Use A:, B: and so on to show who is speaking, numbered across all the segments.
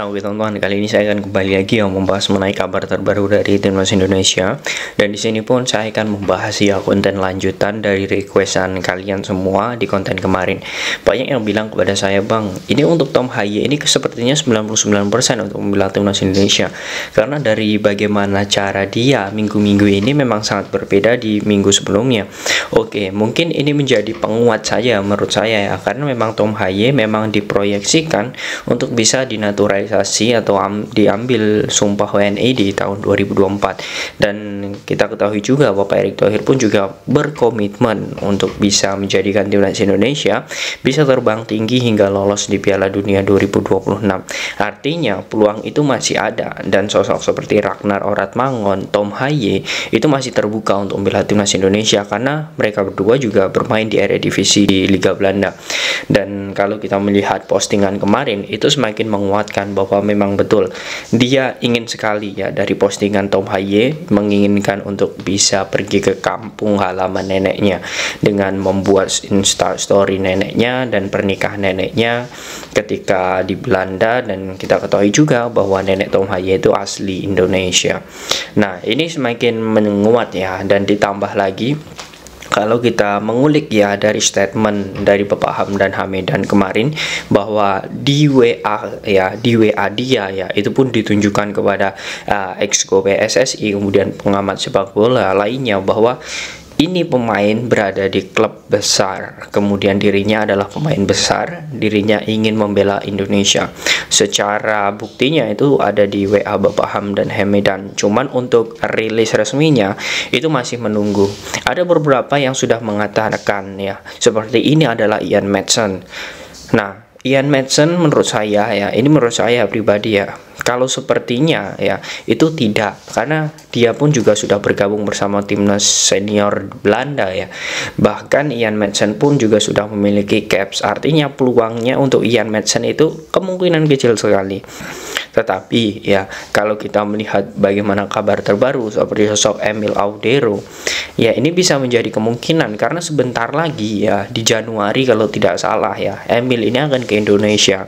A: Nah, oke teman-teman, kali ini saya akan kembali lagi membahas mengenai kabar terbaru dari Timnas Indonesia. Dan di sini pun saya akan membahas ya konten lanjutan dari requestan kalian semua di konten kemarin. Banyak yang bilang kepada saya, "Bang, ini untuk Tom Haye ini sepertinya 99% untuk membela Timnas Indonesia." Karena dari bagaimana cara dia minggu-minggu ini memang sangat berbeda di minggu sebelumnya. Oke, mungkin ini menjadi penguat saja menurut saya ya, karena memang Tom Haye memang diproyeksikan untuk bisa dinaturalisasi atau diambil sumpah WNI di tahun 2024. Dan kita ketahui juga Bapak Erick Thohir pun juga berkomitmen untuk bisa menjadikan Timnas Indonesia bisa terbang tinggi hingga lolos di Piala Dunia 2026. Artinya peluang itu masih ada, dan sosok seperti Ragnar Oratmangun, Tom Haye itu masih terbuka untuk membela Timnas Indonesia karena mereka berdua juga bermain di Eredivisie di Liga Belanda. Dan kalau kita melihat postingan kemarin itu semakin menguatkan bahwa memang betul dia ingin sekali ya, dari postingan Tom Haye menginginkan untuk bisa pergi ke kampung halaman neneknya dengan membuat Insta story neneknya dan pernikahan neneknya ketika di Belanda. Dan kita ketahui juga bahwa nenek Tom Haye itu asli Indonesia. Nah, ini semakin menguat ya, dan ditambah lagi kalau kita mengulik ya dari statement dari Bapak Hamdan Hamidan kemarin, bahwa di WA dia ya itu pun ditunjukkan kepada exco PSSI kemudian pengamat sepak bola lainnya, bahwa ini pemain berada di klub besar, kemudian dirinya adalah pemain besar, dirinya ingin membela Indonesia. Secara buktinya itu ada di WA Bapak Hamdan Hamidan. Cuman untuk rilis resminya itu masih menunggu. Ada beberapa yang sudah mengatakan ya, seperti ini adalah Ian Maatsen. Nah, Ian Maatsen menurut saya ya, ini menurut saya pribadi ya, kalau sepertinya ya itu tidak, karena dia pun juga sudah bergabung bersama timnas senior Belanda ya. Bahkan Ian Maatsen pun juga sudah memiliki caps, artinya peluangnya untuk Ian Maatsen itu kemungkinan kecil sekali. Tetapi ya kalau kita melihat bagaimana kabar terbaru seperti sosok Emil Audero, ya ini bisa menjadi kemungkinan karena sebentar lagi ya, di Januari kalau tidak salah ya, Emil ini akan ke Indonesia.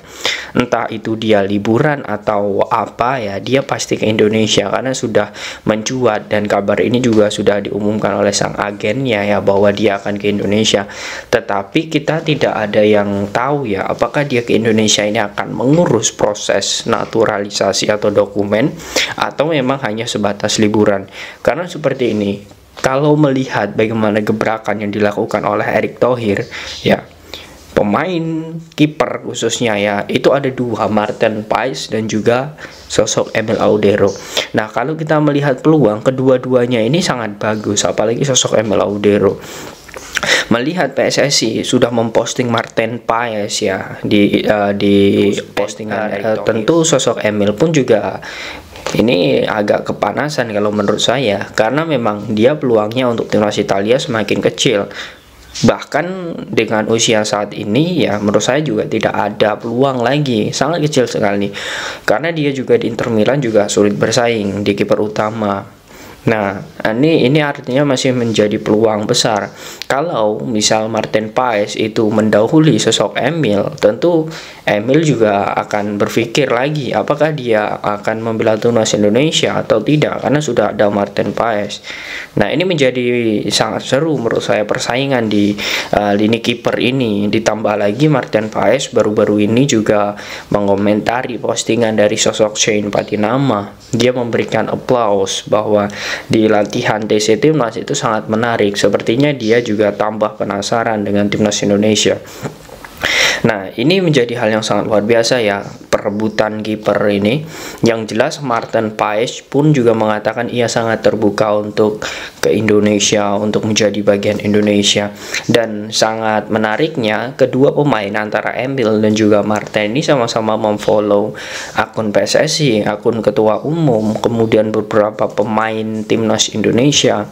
A: Entah itu dia liburan atau apa ya, dia pasti ke Indonesia karena sudah mencuat, dan kabar ini juga sudah diumumkan oleh sang agennya ya, bahwa dia akan ke Indonesia. Tetapi kita tidak ada yang tahu ya, apakah dia ke Indonesia ini akan mengurus proses naturalisasi atau dokumen, atau memang hanya sebatas liburan. Karena seperti ini, kalau melihat bagaimana gebrakan yang dilakukan oleh Erick Thohir ya, pemain kiper khususnya ya, itu ada dua, Maarten Paes dan juga sosok Emil Audero. Nah, kalau kita melihat peluang, kedua-duanya ini sangat bagus, apalagi sosok Emil Audero. Melihat PSSI sudah memposting Maarten Paes ya di postingan, tentu sosok Emil pun juga ini agak kepanasan kalau menurut saya, karena memang dia peluangnya untuk timnas Italia semakin kecil. Bahkan dengan usia saat ini ya, menurut saya juga tidak ada peluang lagi, sangat kecil sekali, karena dia juga di Inter Milan juga sulit bersaing di kiper utama. Nah, ini artinya masih menjadi peluang besar. Kalau misal Maarten Paes itu mendahului sosok Emil, tentu Emil juga akan berpikir lagi apakah dia akan membela timnas Indonesia atau tidak, karena sudah ada Maarten Paes. Nah, ini menjadi sangat seru menurut saya persaingan di lini kiper ini. Ditambah lagi Maarten Paes baru-baru ini juga mengomentari postingan dari sosok Shane Patinama. Dia memberikan aplaus bahwa di latihan TC Timnas itu sangat menarik. Sepertinya dia juga tambah penasaran dengan Timnas Indonesia. Nah, ini menjadi hal yang sangat luar biasa ya, perebutan kiper ini. Yang jelas Maarten Paes pun juga mengatakan ia sangat terbuka untuk ke Indonesia, untuk menjadi bagian Indonesia. Dan sangat menariknya, kedua pemain antara Emil dan juga Maarten ini sama-sama memfollow akun PSSI, akun ketua umum, kemudian beberapa pemain timnas Indonesia.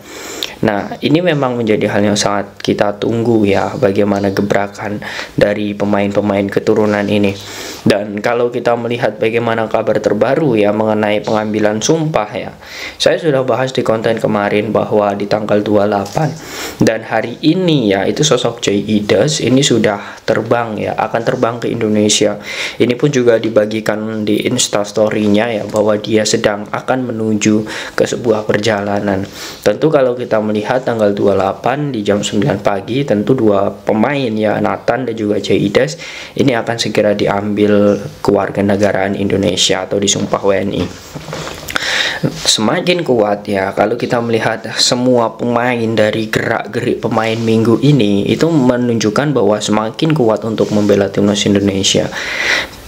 A: Nah, ini memang menjadi hal yang sangat kita tunggu ya, bagaimana gebrakan dari pemain-pemain keturunan ini. Dan kalau kita melihat bagaimana kabar terbaru ya mengenai pengambilan sumpah ya, saya sudah bahas di konten kemarin bahwa bahwa di tanggal 28 dan hari ini ya, itu sosok Jay Idas ini sudah terbang ya, akan terbang ke Indonesia. Ini pun juga dibagikan di Instastory-nya ya, bahwa dia sedang akan menuju ke sebuah perjalanan. Tentu kalau kita melihat tanggal 28 di jam 9 pagi, tentu dua pemain ya, Nathan dan juga Jay Idas ini akan segera diambil kewarganegaraan Indonesia atau disumpah WNI. Semakin kuat ya kalau kita melihat semua pemain dari gerak-gerik pemain minggu ini, itu menunjukkan bahwa semakin kuat untuk membela timnas Indonesia.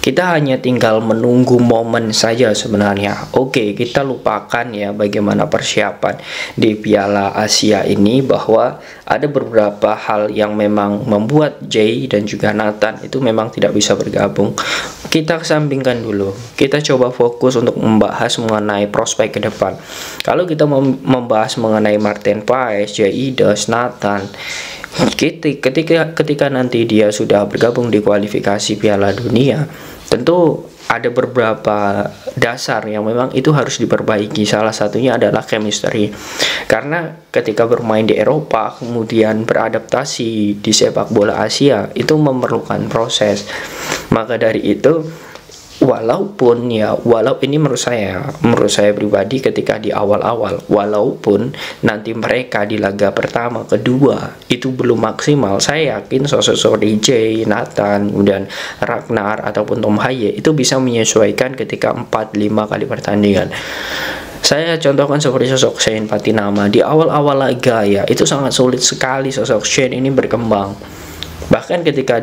A: Kita hanya tinggal menunggu momen saja sebenarnya. Oke, kita lupakan ya bagaimana persiapan di Piala Asia ini, bahwa ada beberapa hal yang memang membuat Jay dan juga Nathan itu memang tidak bisa bergabung. Kita kesampingkan dulu. Kita coba fokus untuk membahas mengenai prospek ke depan. Kalau kita membahas mengenai Martin Paes, Jay Idas, Nathan, ketika nanti dia sudah bergabung di kualifikasi Piala Dunia, tentu ada beberapa dasar yang memang itu harus diperbaiki. Salah satunya adalah chemistry, karena ketika bermain di Eropa kemudian beradaptasi di sepak bola Asia itu memerlukan proses. Maka dari itu, walaupun ini menurut saya pribadi, ketika di awal-awal, walaupun nanti mereka di laga pertama, kedua itu belum maksimal, saya yakin sosok Jay, Nathan, kemudian Ragnar ataupun Tom Haye itu bisa menyesuaikan ketika 4-5 kali pertandingan. Saya contohkan seperti sosok Shane Patinama di awal-awal laga ya, itu sangat sulit sekali sosok Shane ini berkembang. Bahkan ketika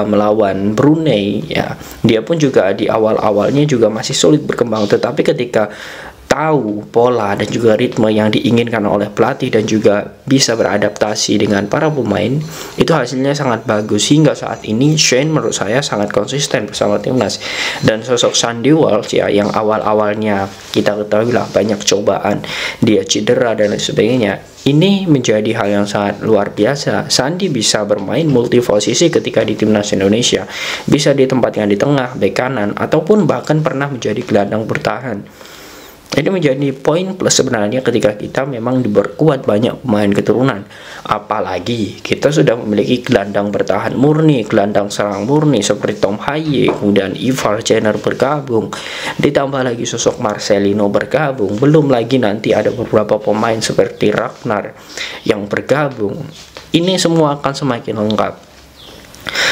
A: melawan Brunei ya, dia pun juga di awal-awalnya juga masih sulit berkembang, tetapi ketika tahu pola dan juga ritme yang diinginkan oleh pelatih dan juga bisa beradaptasi dengan para pemain, itu hasilnya sangat bagus. Hingga saat ini Shane menurut saya sangat konsisten bersama timnas. Dan sosok Sandy Walsh ya, yang awal-awalnya kita ketahui lah banyak cobaan, dia cedera dan lain sebagainya, ini menjadi hal yang sangat luar biasa. Sandy bisa bermain multiposisi ketika di timnas Indonesia, bisa ditempatkan di tengah, bek kanan, ataupun bahkan pernah menjadi gelandang bertahan. Ini menjadi poin plus sebenarnya ketika kita memang diperkuat banyak pemain keturunan. Apalagi kita sudah memiliki gelandang bertahan murni, gelandang serang murni seperti Tom Haye, kemudian Ivar Jenner bergabung, ditambah lagi sosok Marcelino bergabung, belum lagi nanti ada beberapa pemain seperti Ragnar yang bergabung. Ini semua akan semakin lengkap.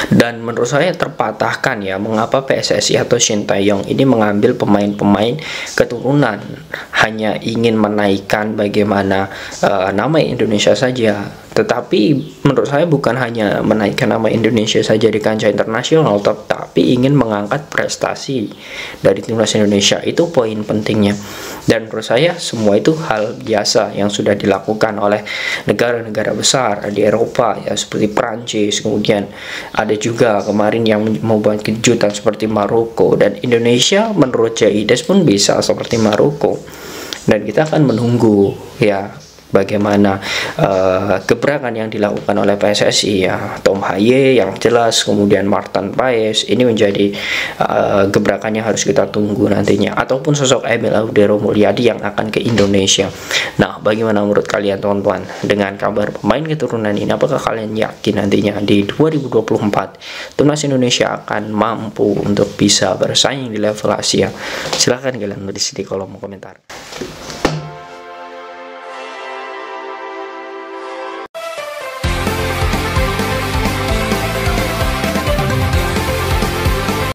A: Dan menurut saya terpatahkan ya, mengapa PSSI atau Shin Tae-yong ini mengambil pemain-pemain keturunan, hanya ingin menaikkan bagaimana nama Indonesia saja. Tetapi menurut saya bukan hanya menaikkan nama Indonesia saja di kancah internasional, tetapi ingin mengangkat prestasi dari timnas Indonesia. Itu poin pentingnya. Dan menurut saya semua itu hal biasa yang sudah dilakukan oleh negara-negara besar di Eropa ya, seperti Prancis, kemudian ada juga kemarin yang membuat kejutan seperti Maroko, dan Indonesia menurut Jay Idas pun bisa seperti Maroko. Dan kita akan menunggu ya bagaimana gebrakan yang dilakukan oleh PSSI ya. Tom Haye yang jelas, kemudian Martin Paes, ini menjadi gebrakan yang harus kita tunggu nantinya, ataupun sosok Emil Audero Mulyadi yang akan ke Indonesia. Nah, bagaimana menurut kalian teman-teman dengan kabar pemain keturunan ini? Apakah kalian yakin nantinya di 2024 timnas Indonesia akan mampu untuk bisa bersaing di level Asia? Silahkan kalian tulis di kolom komentar.